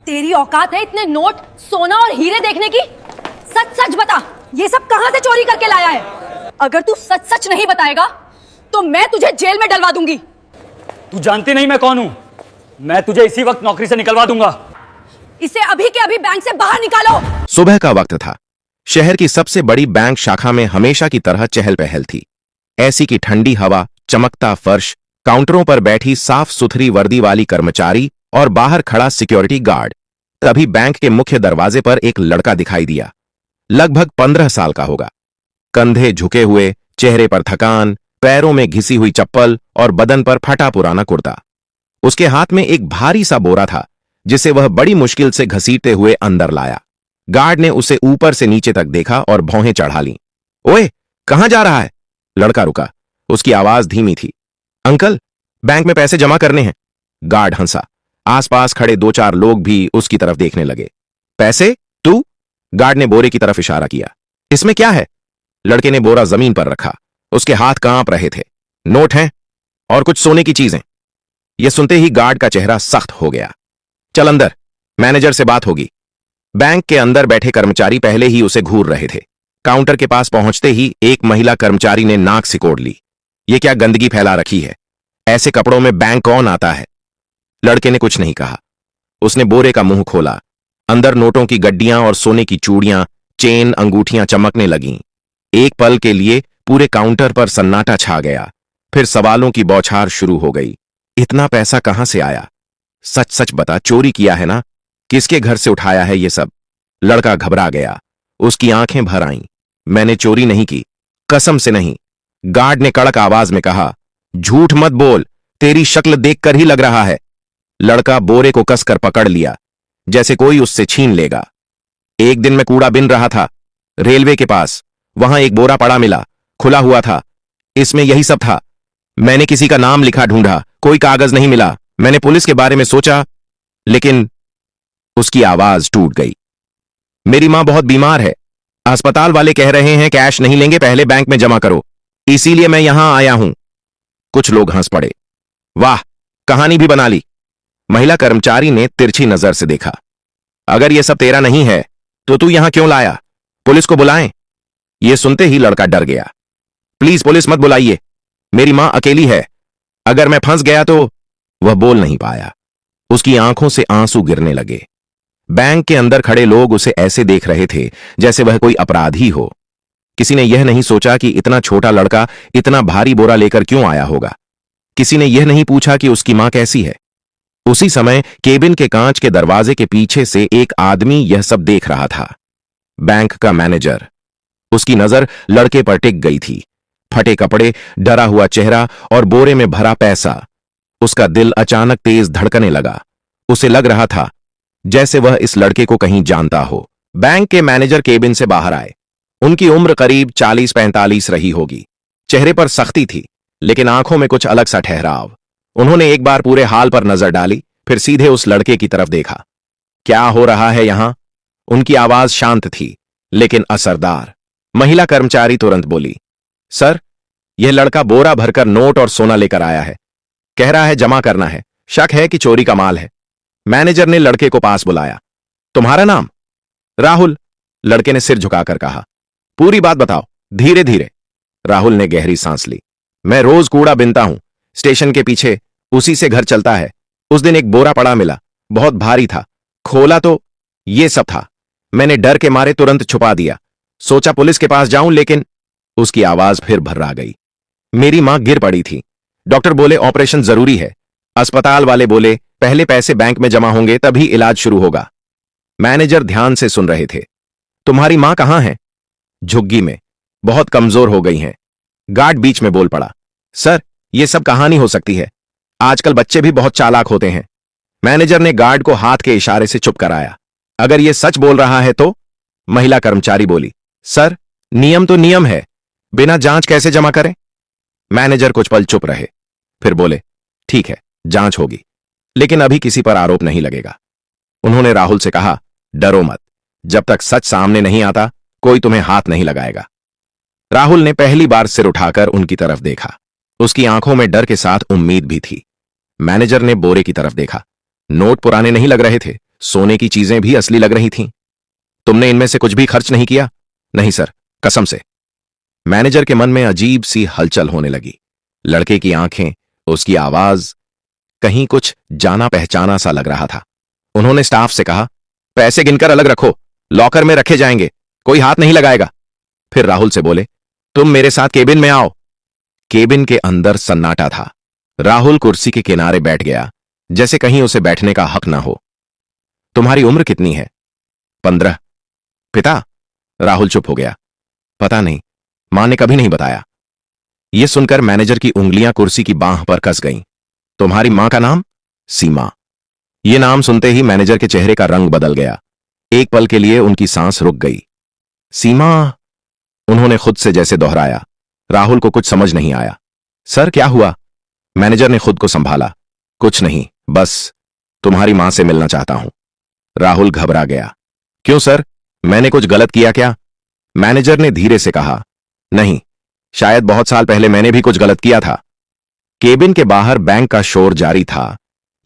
तेरी औकात है इतने नोट, सोना और हीरे देखने की? सच सच बता, ये सब कहां से चोरी करके लाया है? अगर तू सच सच नहीं बताएगा तो मैं तुझे जेल में डलवा दूंगी। तू जानती नहीं मैं कौन हूं। मैं तुझे इसी वक्त नौकरी से निकलवा दूंगा। इसे अभी के अभी बैंक से बाहर निकालो। सुबह का वक्त था। शहर की सबसे बड़ी बैंक शाखा में हमेशा की तरह चहल पहल थी। ऐसी की ठंडी हवा, चमकता फर्श, काउंटरों पर बैठी साफ सुथरी वर्दी वाली कर्मचारी और बाहर खड़ा सिक्योरिटी गार्ड। तभी बैंक के मुख्य दरवाजे पर एक लड़का दिखाई दिया। लगभग 15 साल का होगा। कंधे झुके हुए, चेहरे पर थकान, पैरों में घिसी हुई चप्पल और बदन पर फटा पुराना कुर्ता। उसके हाथ में एक भारी सा बोरा था जिसे वह बड़ी मुश्किल से घसीटते हुए अंदर लाया। गार्ड ने उसे ऊपर से नीचे तक देखा और भौहें चढ़ा लीं। ओए, कहां जा रहा है? लड़का रुका। उसकी आवाज धीमी थी। अंकल, बैंक में पैसे जमा करने हैं। गार्ड हंसा। आसपास खड़े 2-4 लोग भी उसकी तरफ देखने लगे। पैसे? तू? गार्ड ने बोरे की तरफ इशारा किया। इसमें क्या है? लड़के ने बोरा जमीन पर रखा। उसके हाथ कांप रहे थे। नोट हैं और कुछ सोने की चीजें। यह सुनते ही गार्ड का चेहरा सख्त हो गया। चल अंदर, मैनेजर से बात होगी। बैंक के अंदर बैठे कर्मचारी पहले ही उसे घूर रहे थे। काउंटर के पास पहुंचते ही एक महिला कर्मचारी ने नाक सिकोड़ ली। यह क्या गंदगी फैला रखी है? ऐसे कपड़ों में बैंक कौन आता है? लड़के ने कुछ नहीं कहा। उसने बोरे का मुंह खोला। अंदर नोटों की गड्डियां और सोने की चूड़ियां, चेन, अंगूठियां चमकने लगीं। एक पल के लिए पूरे काउंटर पर सन्नाटा छा गया। फिर सवालों की बौछार शुरू हो गई। इतना पैसा कहां से आया? सच सच बता, चोरी किया है ना? किसके घर से उठाया है ये सब? लड़का घबरा गया। उसकी आंखें भर आईं। मैंने चोरी नहीं की, कसम से नहीं। गार्ड ने कड़क आवाज में कहा। झूठ मत बोल, तेरी शक्ल देखकर ही लग रहा है। लड़का बोरे को कसकर पकड़ लिया, जैसे कोई उससे छीन लेगा। एक दिन मैं कूड़ा बिन रहा था रेलवे के पास। वहां एक बोरा पड़ा मिला, खुला हुआ था। इसमें यही सब था। मैंने किसी का नाम लिखा ढूंढा, कोई कागज नहीं मिला। मैंने पुलिस के बारे में सोचा, लेकिन उसकी आवाज टूट गई। मेरी मां बहुत बीमार है। अस्पताल वाले कह रहे हैं कैश नहीं लेंगे, पहले बैंक में जमा करो। इसीलिए मैं यहां आया हूं। कुछ लोग हंस पड़े। वाह, कहानी भी बना ली। महिला कर्मचारी ने तिरछी नजर से देखा। अगर यह सब तेरा नहीं है तो तू यहां क्यों लाया? पुलिस को बुलाएं? यह सुनते ही लड़का डर गया। प्लीज पुलिस मत बुलाइए, मेरी मां अकेली है। अगर मैं फंस गया तो? वह बोल नहीं पाया। उसकी आंखों से आंसू गिरने लगे। बैंक के अंदर खड़े लोग उसे ऐसे देख रहे थे जैसे वह कोई अपराधी हो। किसी ने यह नहीं सोचा कि इतना छोटा लड़का इतना भारी बोरा लेकर क्यों आया होगा। किसी ने यह नहीं पूछा कि उसकी मां कैसी है। उसी समय केबिन के कांच के दरवाजे के पीछे से एक आदमी यह सब देख रहा था। बैंक का मैनेजर। उसकी नजर लड़के पर टिक गई थी। फटे कपड़े, डरा हुआ चेहरा और बोरे में भरा पैसा। उसका दिल अचानक तेज धड़कने लगा। उसे लग रहा था जैसे वह इस लड़के को कहीं जानता हो। बैंक के मैनेजर केबिन से बाहर आए। उनकी उम्र करीब 40-45 रही होगी। चेहरे पर सख्ती थी, लेकिन आंखों में कुछ अलग सा ठहराव। उन्होंने एक बार पूरे हाल पर नजर डाली, फिर सीधे उस लड़के की तरफ देखा। क्या हो रहा है यहां? उनकी आवाज शांत थी, लेकिन असरदार। महिला कर्मचारी तुरंत बोली, सर, यह लड़का बोरा भरकर नोट और सोना लेकर आया है। कह रहा है जमा करना है। शक है कि चोरी का माल है। मैनेजर ने लड़के को पास बुलाया। तुम्हारा नाम? राहुल। लड़के ने सिर झुकाकर कहा। पूरी बात बताओ, धीरे धीरे। राहुल ने गहरी सांस ली। मैं रोज कूड़ा बिनता हूं, स्टेशन के पीछे, उसी से घर चलता है। उस दिन एक बोरा पड़ा मिला, बहुत भारी था। खोला तो ये सब था। मैंने डर के मारे तुरंत छुपा दिया। सोचा पुलिस के पास जाऊं, लेकिन उसकी आवाज फिर भर्रा गई। मेरी मां गिर पड़ी थी। डॉक्टर बोले ऑपरेशन जरूरी है। अस्पताल वाले बोले पहले पैसे बैंक में जमा होंगे तभी इलाज शुरू होगा। मैनेजर ध्यान से सुन रहे थे। तुम्हारी मां कहां है? झुग्गी में, बहुत कमजोर हो गई हैं। गार्ड बीच में बोल पड़ा। सर, यह सब कहानी हो सकती है। आजकल बच्चे भी बहुत चालाक होते हैं। मैनेजर ने गार्ड को हाथ के इशारे से चुप कराया। अगर यह सच बोल रहा है तो? महिला कर्मचारी बोली। सर, नियम तो नियम है, बिना जांच कैसे जमा करें? मैनेजर कुछ पल चुप रहे, फिर बोले, ठीक है, जांच होगी, लेकिन अभी किसी पर आरोप नहीं लगेगा। उन्होंने राहुल से कहा, डरो मत, जब तक सच सामने नहीं आता कोई तुम्हें हाथ नहीं लगाएगा। राहुल ने पहली बार सिर उठाकर उनकी तरफ देखा। उसकी आंखों में डर के साथ उम्मीद भी थी। मैनेजर ने बोरे की तरफ देखा। नोट पुराने नहीं लग रहे थे, सोने की चीजें भी असली लग रही थीं। तुमने इनमें से कुछ भी खर्च नहीं किया? नहीं सर, कसम से। मैनेजर के मन में अजीब सी हलचल होने लगी। लड़के की आंखें, उसकी आवाज, कहीं कुछ जाना पहचाना सा लग रहा था। उन्होंने स्टाफ से कहा, पैसे गिनकर अलग रखो, लॉकर में रखे जाएंगे, कोई हाथ नहीं लगाएगा। फिर राहुल से बोले, तुम मेरे साथ केबिन में आओ। केबिन के अंदर सन्नाटा था। राहुल कुर्सी के किनारे बैठ गया, जैसे कहीं उसे बैठने का हक ना हो। तुम्हारी उम्र कितनी है? 15। पिता? राहुल चुप हो गया। पता नहीं, मां ने कभी नहीं बताया। यह सुनकर मैनेजर की उंगलियां कुर्सी की बांह पर कस गईं। तुम्हारी मां का नाम? सीमा। यह नाम सुनते ही मैनेजर के चेहरे का रंग बदल गया। एक पल के लिए उनकी सांस रुक गई। सीमा, उन्होंने खुद से जैसे दोहराया। राहुल को कुछ समझ नहीं आया। सर क्या हुआ? मैनेजर ने खुद को संभाला। कुछ नहीं, बस तुम्हारी मां से मिलना चाहता हूं। राहुल घबरा गया। क्यों सर, मैंने कुछ गलत किया क्या? मैनेजर ने धीरे से कहा, नहीं, शायद बहुत साल पहले मैंने भी कुछ गलत किया था। केबिन के बाहर बैंक का शोर जारी था,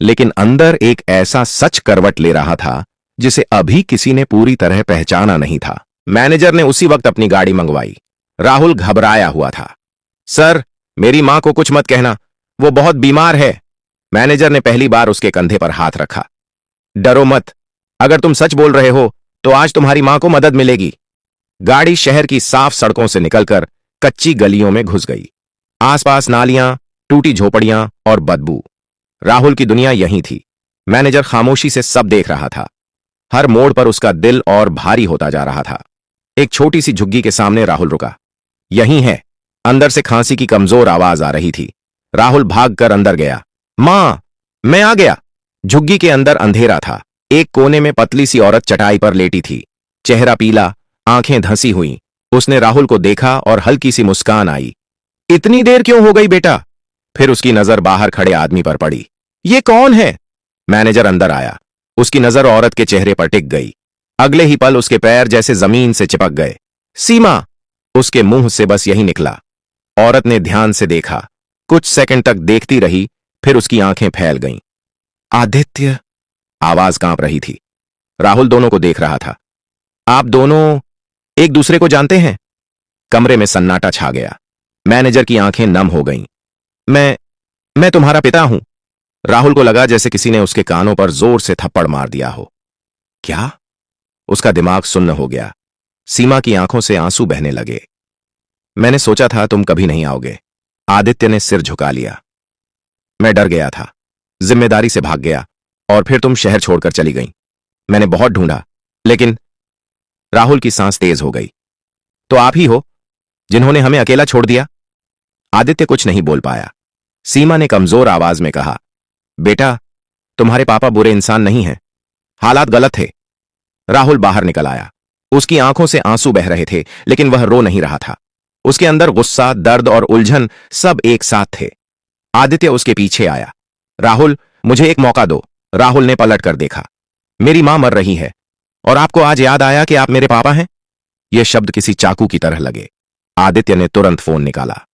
लेकिन अंदर एक ऐसा सच करवट ले रहा था जिसे अभी किसी ने पूरी तरह पहचाना नहीं था। मैनेजर ने उसी वक्त अपनी गाड़ी मंगवाई। राहुल घबराया हुआ था। सर, मेरी मां को कुछ मत कहना, वो बहुत बीमार है। मैनेजर ने पहली बार उसके कंधे पर हाथ रखा। डरो मत, अगर तुम सच बोल रहे हो तो आज तुम्हारी मां को मदद मिलेगी। गाड़ी शहर की साफ सड़कों से निकलकर कच्ची गलियों में घुस गई। आसपास नालियां, टूटी झोपड़ियां और बदबू। राहुल की दुनिया यहीं थी। मैनेजर खामोशी से सब देख रहा था। हर मोड़ पर उसका दिल और भारी होता जा रहा था। एक छोटी सी झुग्गी के सामने राहुल रुका। यहीं है। अंदर से खांसी की कमजोर आवाज आ रही थी। राहुल भागकर अंदर गया। मां, मैं आ गया। झुग्गी के अंदर अंधेरा था। एक कोने में पतली सी औरत चटाई पर लेटी थी, चेहरा पीला, आंखें धंसी हुई। उसने राहुल को देखा और हल्की सी मुस्कान आई। इतनी देर क्यों हो गई बेटा? फिर उसकी नजर बाहर खड़े आदमी पर पड़ी। ये कौन है? मैनेजर अंदर आया। उसकी नजर औरत के चेहरे पर टिक गई। अगले ही पल उसके पैर जैसे जमीन से चिपक गए। सीमा, उसके मुंह से बस यही निकला। औरत ने ध्यान से देखा, कुछ सेकंड तक देखती रही, फिर उसकी आंखें फैल गईं। आदित्य, आवाज कांप रही थी। राहुल दोनों को देख रहा था। आप दोनों एक दूसरे को जानते हैं? कमरे में सन्नाटा छा गया। मैनेजर की आंखें नम हो गईं। मैं तुम्हारा पिता हूं। राहुल को लगा जैसे किसी ने उसके कानों पर जोर से थप्पड़ मार दिया हो। क्या? उसका दिमाग सुन्न हो गया। सीमा की आंखों से आंसू बहने लगे। मैंने सोचा था तुम कभी नहीं आओगे। आदित्य ने सिर झुका लिया। मैं डर गया था, जिम्मेदारी से भाग गया, और फिर तुम शहर छोड़कर चली गई। मैंने बहुत ढूंढा, लेकिन राहुल की सांस तेज हो गई। तो आप ही हो जिन्होंने हमें अकेला छोड़ दिया? आदित्य कुछ नहीं बोल पाया। सीमा ने कमजोर आवाज में कहा, बेटा, तुम्हारे पापा बुरे इंसान नहीं हैं, हालात गलत थे। राहुल बाहर निकल आया। उसकी आंखों से आंसू बह रहे थे, लेकिन वह रो नहीं रहा था। उसके अंदर गुस्सा, दर्द और उलझन सब एक साथ थे। आदित्य उसके पीछे आया। राहुल, मुझे एक मौका दो। राहुल ने पलट कर देखा। मेरी मां मर रही है, और आपको आज याद आया कि आप मेरे पापा हैं? यह शब्द किसी चाकू की तरह लगे। आदित्य ने तुरंत फोन निकाला।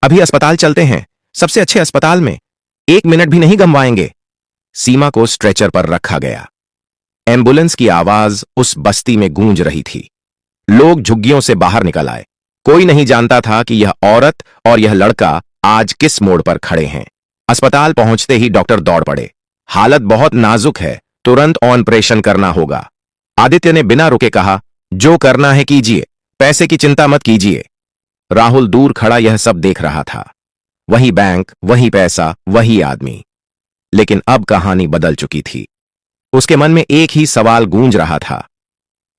अभी अस्पताल चलते हैं, सबसे अच्छे अस्पताल में, 1 मिनट भी नहीं गंवाएंगे। सीमा को स्ट्रेचर पर रखा गया। एम्बुलेंस की आवाज उस बस्ती में गूंज रही थी। लोग झुग्गियों से बाहर निकल आए। कोई नहीं जानता था कि यह औरत और यह लड़का आज किस मोड़ पर खड़े हैं। अस्पताल पहुंचते ही डॉक्टर दौड़ पड़े। हालत बहुत नाजुक है, तुरंत ऑपरेशन करना होगा। आदित्य ने बिना रुके कहा, जो करना है कीजिए, पैसे की चिंता मत कीजिए। राहुल दूर खड़ा यह सब देख रहा था। वही बैंक, वही पैसा, वही आदमी। लेकिन अब कहानी बदल चुकी थी। उसके मन में एक ही सवाल गूंज रहा था,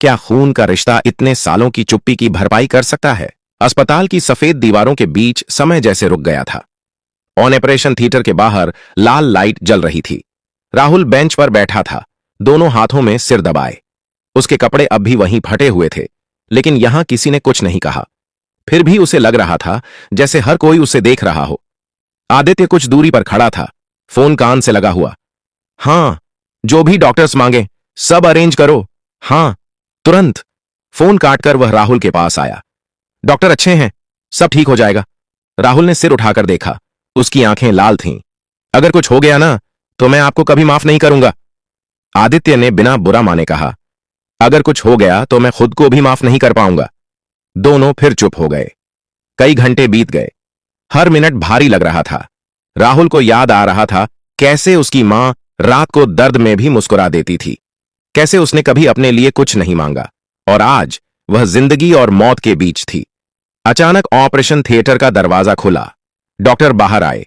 क्या खून का रिश्ता इतने सालों की चुप्पी की भरपाई कर सकता है? अस्पताल की सफेद दीवारों के बीच समय जैसे रुक गया था। ऑपरेशन थिएटर के बाहर लाल लाइट जल रही थी। राहुल बेंच पर बैठा था, दोनों हाथों में सिर दबाए। उसके कपड़े अब भी वहीं फटे हुए थे, लेकिन यहां किसी ने कुछ नहीं कहा। फिर भी उसे लग रहा था जैसे हर कोई उसे देख रहा हो। आदित्य कुछ दूरी पर खड़ा था, फोन कान से लगा हुआ। हां, जो भी डॉक्टर्स मांगे सब अरेंज करो। हां, तुरंत। फोन काटकर वह राहुल के पास आया। डॉक्टर अच्छे हैं, सब ठीक हो जाएगा। राहुल ने सिर उठाकर देखा। उसकी आंखें लाल थीं। अगर कुछ हो गया ना, तो मैं आपको कभी माफ नहीं करूंगा। आदित्य ने बिना बुरा माने कहा, अगर कुछ हो गया तो मैं खुद को भी माफ नहीं कर पाऊंगा। दोनों फिर चुप हो गए। कई घंटे बीत गए। हर मिनट भारी लग रहा था। राहुल को याद आ रहा था कैसे उसकी मां रात को दर्द में भी मुस्कुरा देती थी, कैसे उसने कभी अपने लिए कुछ नहीं मांगा, और आज वह जिंदगी और मौत के बीच थी। अचानक ऑपरेशन थिएटर का दरवाजा खुला। डॉक्टर बाहर आए।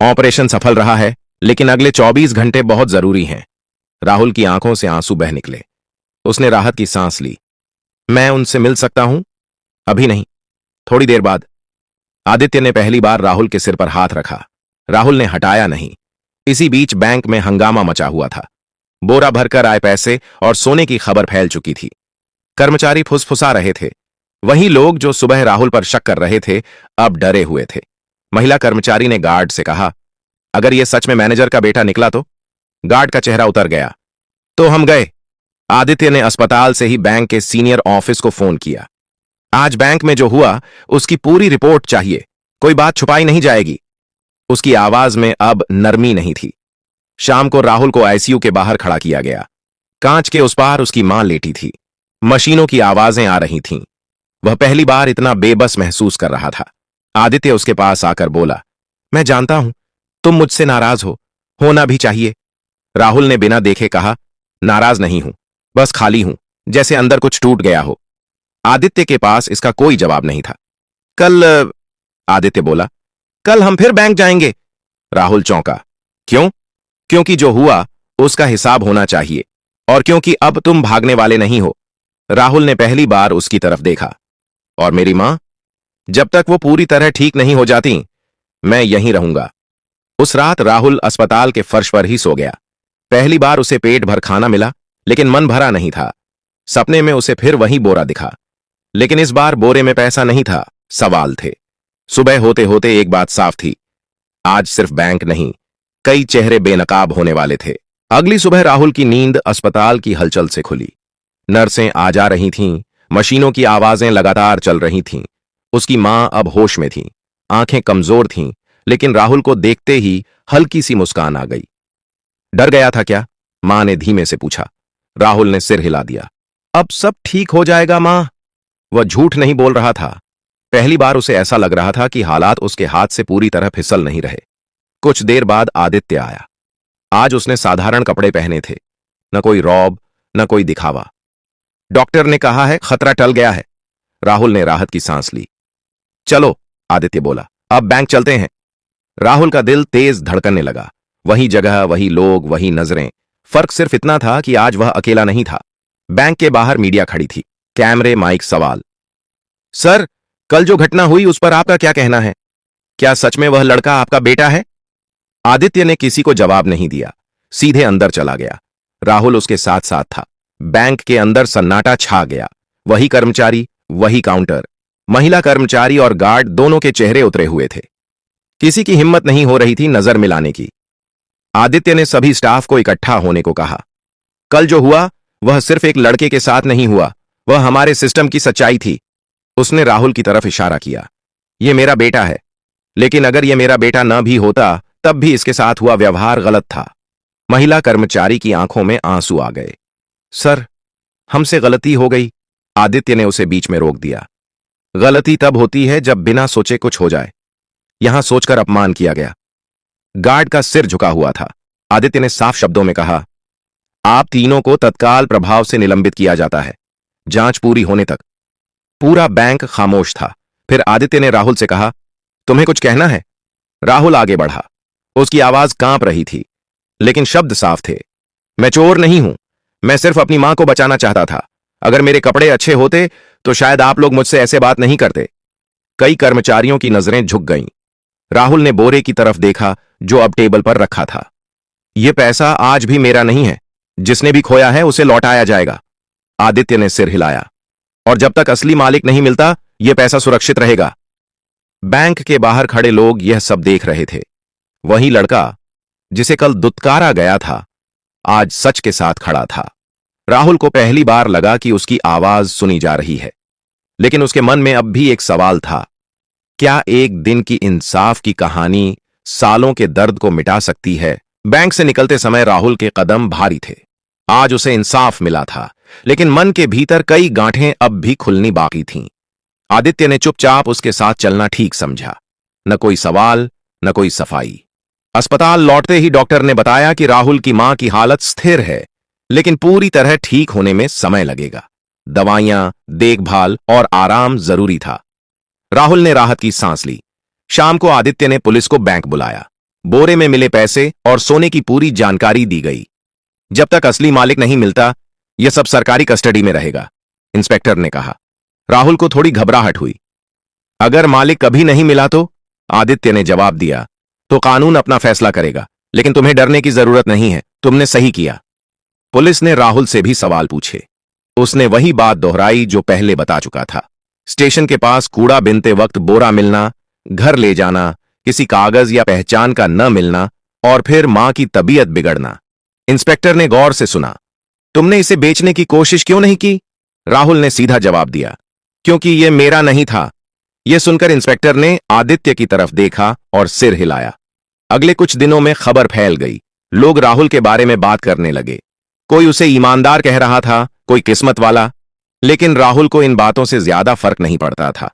ऑपरेशन सफल रहा है, लेकिन अगले 24 घंटे बहुत जरूरी हैं। राहुल की आंखों से आंसू बह निकले। उसने राहत की सांस ली। मैं उनसे मिल सकता हूं? अभी नहीं, थोड़ी देर बाद। आदित्य ने पहली बार राहुल के सिर पर हाथ रखा। राहुल ने हटाया नहीं। इसी बीच बैंक में हंगामा मचा हुआ था। बोरा भरकर आए पैसे और सोने की खबर फैल चुकी थी। कर्मचारी फुसफुसा रहे थे। वही लोग जो सुबह राहुल पर शक कर रहे थे, अब डरे हुए थे। महिला कर्मचारी ने गार्ड से कहा, अगर यह सच में मैनेजर का बेटा निकला तो? गार्ड का चेहरा उतर गया। तो हम गए। आदित्य ने अस्पताल से ही बैंक के सीनियर ऑफिस को फोन किया। आज बैंक में जो हुआ उसकी पूरी रिपोर्ट चाहिए, कोई बात छुपाई नहीं जाएगी। उसकी आवाज में अब नरमी नहीं थी। शाम को राहुल को आईसीयू के बाहर खड़ा किया गया। कांच के उस पार उसकी मां लेटी थी। मशीनों की आवाजें आ रही थीं। वह पहली बार इतना बेबस महसूस कर रहा था। आदित्य उसके पास आकर बोला, मैं जानता हूं तुम मुझसे नाराज हो, होना भी चाहिए। राहुल ने बिना देखे कहा, नाराज नहीं हूं, बस खाली हूं, जैसे अंदर कुछ टूट गया हो। आदित्य के पास इसका कोई जवाब नहीं था। कल, आदित्य बोला, कल हम फिर बैंक जाएंगे। राहुल चौंका। क्यों? क्योंकि जो हुआ उसका हिसाब होना चाहिए, और क्योंकि अब तुम भागने वाले नहीं हो। राहुल ने पहली बार उसकी तरफ देखा। और मेरी मां? जब तक वो पूरी तरह ठीक नहीं हो जाती, मैं यहीं रहूंगा। उस रात राहुल अस्पताल के फर्श पर ही सो गया। पहली बार उसे पेट भर खाना मिला, लेकिन मन भरा नहीं था। सपने में उसे फिर वही बोरा दिखा, लेकिन इस बार बोरे में पैसा नहीं था, सवाल थे। सुबह होते होते एक बात साफ थी, आज सिर्फ बैंक नहीं, कई चेहरे बेनकाब होने वाले थे। अगली सुबह राहुल की नींद अस्पताल की हलचल से खुली। नर्सें आ जा रही थीं, मशीनों की आवाजें लगातार चल रही थीं। उसकी मां अब होश में थी, आंखें कमजोर थीं, लेकिन राहुल को देखते ही हल्की सी मुस्कान आ गई। डर गया था क्या? मां ने धीमे से पूछा। राहुल ने सिर हिला दिया। अब सब ठीक हो जाएगा मां। वह झूठ नहीं बोल रहा था। पहली बार उसे ऐसा लग रहा था कि हालात उसके हाथ से पूरी तरह फिसल नहीं रहे। कुछ देर बाद आदित्य आया। आज उसने साधारण कपड़े पहने थे, न कोई रौब, न कोई दिखावा। डॉक्टर ने कहा है खतरा टल गया है। राहुल ने राहत की सांस ली। चलो, आदित्य बोला, अब बैंक चलते हैं। राहुल का दिल तेज धड़कने लगा। वही जगह, वही लोग, वही नजरें। फर्क सिर्फ इतना था कि आज वह अकेला नहीं था। बैंक के बाहर मीडिया खड़ी थी, कैमरे, माइक, सवाल। सर, कल जो घटना हुई उस पर आपका क्या कहना है? क्या सच में वह लड़का आपका बेटा है? आदित्य ने किसी को जवाब नहीं दिया, सीधे अंदर चला गया। राहुल उसके साथ साथ था। बैंक के अंदर सन्नाटा छा गया। वही कर्मचारी, वही काउंटर, महिला कर्मचारी और गार्ड, दोनों के चेहरे उतरे हुए थे। किसी की हिम्मत नहीं हो रही थी नजर मिलाने की। आदित्य ने सभी स्टाफ को इकट्ठा होने को कहा। कल जो हुआ वह सिर्फ एक लड़के के साथ नहीं हुआ, वह हमारे सिस्टम की सच्चाई थी। उसने राहुल की तरफ इशारा किया। यह मेरा बेटा है, लेकिन अगर यह मेरा बेटा न भी होता तब भी इसके साथ हुआ व्यवहार गलत था। महिला कर्मचारी की आंखों में आंसू आ गए। सर, हमसे गलती हो गई। आदित्य ने उसे बीच में रोक दिया। गलती तब होती है जब बिना सोचे कुछ हो जाए। यहां सोचकर अपमान किया गया। गार्ड का सिर झुका हुआ था। आदित्य ने साफ शब्दों में कहा, आप तीनों को तत्काल प्रभाव से निलंबित किया जाता है, जांच पूरी होने तक। पूरा बैंक खामोश था। फिर आदित्य ने राहुल से कहा, तुम्हें कुछ कहना है? राहुल आगे बढ़ा। उसकी आवाज कांप रही थी, लेकिन शब्द साफ थे। मैं चोर नहीं हूं, मैं सिर्फ अपनी मां को बचाना चाहता था। अगर मेरे कपड़े अच्छे होते तो शायद आप लोग मुझसे ऐसे बात नहीं करते। कई कर्मचारियों की नजरें झुक गईं। राहुल ने बोरे की तरफ देखा जो अब टेबल पर रखा था। यह पैसा आज भी मेरा नहीं है, जिसने भी खोया है उसे लौटाया जाएगा। आदित्य ने सिर हिलाया। और जब तक असली मालिक नहीं मिलता यह पैसा सुरक्षित रहेगा। बैंक के बाहर खड़े लोग यह सब देख रहे थे। वही लड़का जिसे कल दुत्कारा गया था, आज सच के साथ खड़ा था। राहुल को पहली बार लगा कि उसकी आवाज सुनी जा रही है, लेकिन उसके मन में अब भी एक सवाल था, क्या एक दिन की इंसाफ की कहानी सालों के दर्द को मिटा सकती है? बैंक से निकलते समय राहुल के कदम भारी थे। आज उसे इंसाफ मिला था, लेकिन मन के भीतर कई गांठें अब भी खुलनी बाकी थीं। आदित्य ने चुपचाप उसके साथ चलना ठीक समझा। न कोई सवाल, न कोई सफाई। अस्पताल लौटते ही डॉक्टर ने बताया कि राहुल की मां की हालत स्थिर है, लेकिन पूरी तरह ठीक होने में समय लगेगा। दवाइयां, देखभाल और आराम जरूरी था। राहुल ने राहत की सांस ली। शाम को आदित्य ने पुलिस को बैंक बुलाया। बोरे में मिले पैसे और सोने की पूरी जानकारी दी गई। जब तक असली मालिक नहीं मिलता, यह सब सरकारी कस्टडी में रहेगा, इंस्पेक्टर ने कहा। राहुल को थोड़ी घबराहट हुई। अगर मालिक कभी नहीं मिला तो? आदित्य ने जवाब दिया, तो कानून अपना फैसला करेगा, लेकिन तुम्हें डरने की जरूरत नहीं है, तुमने सही किया। पुलिस ने राहुल से भी सवाल पूछे। उसने वही बात दोहराई जो पहले बता चुका था। स्टेशन के पास कूड़ा बिनते वक्त बोरा मिलना, घर ले जाना, किसी कागज या पहचान का न मिलना और फिर मां की तबीयत बिगड़ना। इंस्पेक्टर ने गौर से सुना। तुमने इसे बेचने की कोशिश क्यों नहीं की? राहुल ने सीधा जवाब दिया, क्योंकि यह मेरा नहीं था। यह सुनकर इंस्पेक्टर ने आदित्य की तरफ देखा और सिर हिलाया। अगले कुछ दिनों में खबर फैल गई। लोग राहुल के बारे में बात करने लगे। कोई उसे ईमानदार कह रहा था, कोई किस्मत वाला, लेकिन राहुल को इन बातों से ज्यादा फर्क नहीं पड़ता था।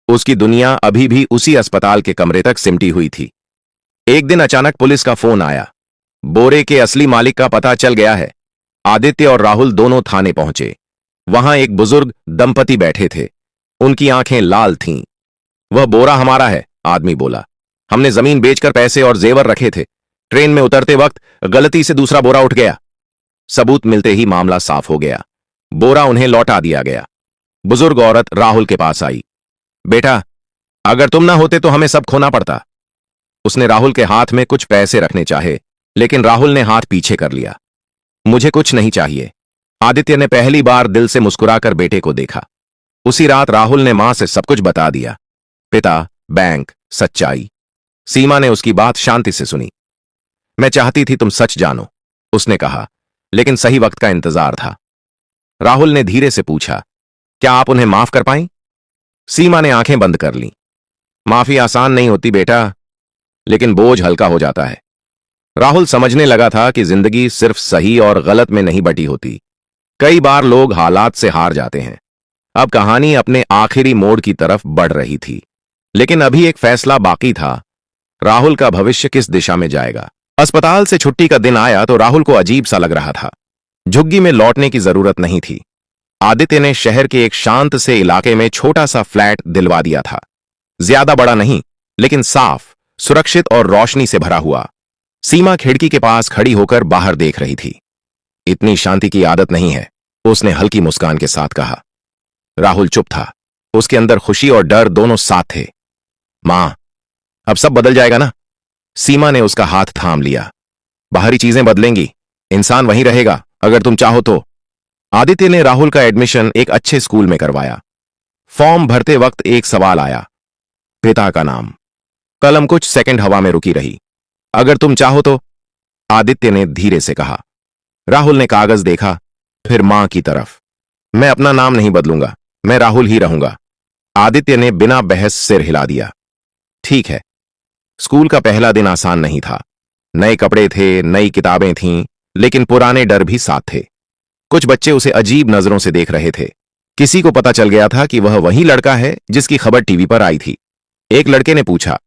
उसकी दुनिया अभी भी उसी अस्पताल के कमरे तक सिमटी हुई थी। एक दिन अचानक पुलिस का फोन आया। बोरे के असली मालिक का पता चल गया है। आदित्य और राहुल दोनों थाने पहुंचे। वहां एक बुजुर्ग दंपति बैठे थे। उनकी आंखें लाल थीं। वह बोरा हमारा है, आदमी बोला। हमने जमीन बेचकर पैसे और जेवर रखे थे। ट्रेन में उतरते वक्त गलती से दूसरा बोरा उठ गया। सबूत मिलते ही मामला साफ हो गया। बोरा उन्हें लौटा दिया गया। बुजुर्ग औरत राहुल के पास आई। बेटा, अगर तुम ना होते तो हमें सब खोना पड़ता। उसने राहुल के हाथ में कुछ पैसे रखने चाहे, लेकिन राहुल ने हाथ पीछे कर लिया। मुझे कुछ नहीं चाहिए। आदित्य ने पहली बार दिल से मुस्कुराकर बेटे को देखा। उसी रात राहुल ने मां से सब कुछ बता दिया। पिता, बैंक, सच्चाई। सीमा ने उसकी बात शांति से सुनी। मैं चाहती थी तुम सच जानो, उसने कहा, लेकिन सही वक्त का इंतजार था। राहुल ने धीरे से पूछा, क्या आप उन्हें माफ कर पाई? सीमा ने आंखें बंद कर लीं। माफी आसान नहीं होती बेटा, लेकिन बोझ हल्का हो जाता है। राहुल समझने लगा था कि जिंदगी सिर्फ सही और गलत में नहीं बटी होती। कई बार लोग हालात से हार जाते हैं। अब कहानी अपने आखिरी मोड़ की तरफ बढ़ रही थी, लेकिन अभी एक फैसला बाकी था। राहुल का भविष्य किस दिशा में जाएगा? अस्पताल से छुट्टी का दिन आया तो राहुल को अजीब सा लग रहा था। झुग्गी में लौटने की जरूरत नहीं थी। आदित्य ने शहर के एक शांत से इलाके में छोटा सा फ्लैट दिलवा दिया था। ज्यादा बड़ा नहीं, लेकिन साफ, सुरक्षित और रोशनी से भरा हुआ। सीमा खिड़की के पास खड़ी होकर बाहर देख रही थी। इतनी शांति की आदत नहीं है, उसने हल्की मुस्कान के साथ कहा। राहुल चुप था। उसके अंदर खुशी और डर दोनों साथ थे। मां, अब सब बदल जाएगा ना? सीमा ने उसका हाथ थाम लिया। बाहरी चीजें बदलेंगी, इंसान वहीं रहेगा अगर तुम चाहो तो। आदित्य ने राहुल का एडमिशन एक अच्छे स्कूल में करवाया। फॉर्म भरते वक्त एक सवाल आया, पिता का नाम। कलम कुछ सेकंड हवा में रुकी रही। अगर तुम चाहो तो, आदित्य ने धीरे से कहा। राहुल ने कागज देखा, फिर मां की तरफ। मैं अपना नाम नहीं बदलूंगा, मैं राहुल ही रहूंगा। आदित्य ने बिना बहस सिर हिला दिया। ठीक है। स्कूल का पहला दिन आसान नहीं था। नए कपड़े थे, नई किताबें थीं, लेकिन पुराने डर भी साथ थे। कुछ बच्चे उसे अजीब नजरों से देख रहे थे। किसी को पता चल गया था कि वह वही लड़का है जिसकी खबर टीवी पर आई थी। एक लड़के ने पूछा,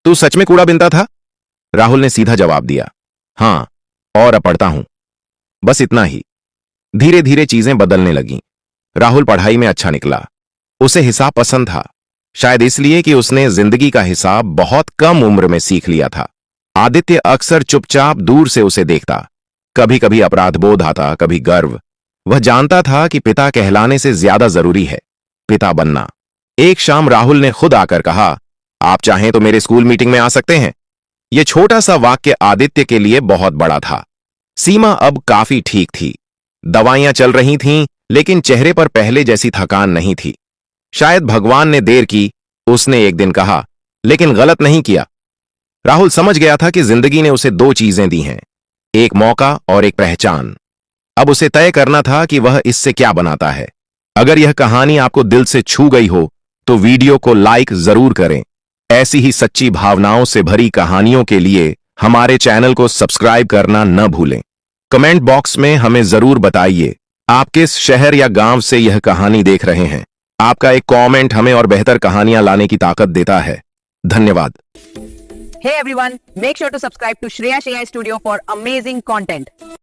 तू सच में कूड़ा बिनता था? राहुल ने सीधा जवाब दिया, हां, और अब पढ़ता हूं। बस इतना ही। धीरे धीरे चीजें बदलने लगीं। राहुल पढ़ाई में अच्छा निकला। उसे हिसाब पसंद था, शायद इसलिए कि उसने जिंदगी का हिसाब बहुत कम उम्र में सीख लिया था। आदित्य अक्सर चुपचाप दूर से उसे देखता। कभी कभी अपराध बोध आता, कभी गर्व। वह जानता था कि पिता कहलाने से ज्यादा जरूरी है पिता बनना। एक शाम राहुल ने खुद आकर कहा, आप चाहें तो मेरे स्कूल मीटिंग में आ सकते हैं। यह छोटा सा वाक्य आदित्य के लिए बहुत बड़ा था। सीमा अब काफी ठीक थी। दवाइयां चल रही थीं, लेकिन चेहरे पर पहले जैसी थकान नहीं थी। शायद भगवान ने देर की, उसने एक दिन कहा, लेकिन गलत नहीं किया। राहुल समझ गया था कि जिंदगी ने उसे दो चीजें दी हैं, एक मौका और एक पहचान। अब उसे तय करना था कि वह इससे क्या बनाता है। अगर यह कहानी आपको दिल से छू गई हो तो वीडियो को लाइक जरूर करें। ऐसी ही सच्ची भावनाओं से भरी कहानियों के लिए हमारे चैनल को सब्सक्राइब करना न भूलें। कमेंट बॉक्स में हमें जरूर बताइए आप किस शहर या गांव से यह कहानी देख रहे हैं। आपका एक कमेंट हमें और बेहतर कहानियां लाने की ताकत देता है। धन्यवाद। Hey everyone, make sure to subscribe to Shreya Shreya Studio for amazing content.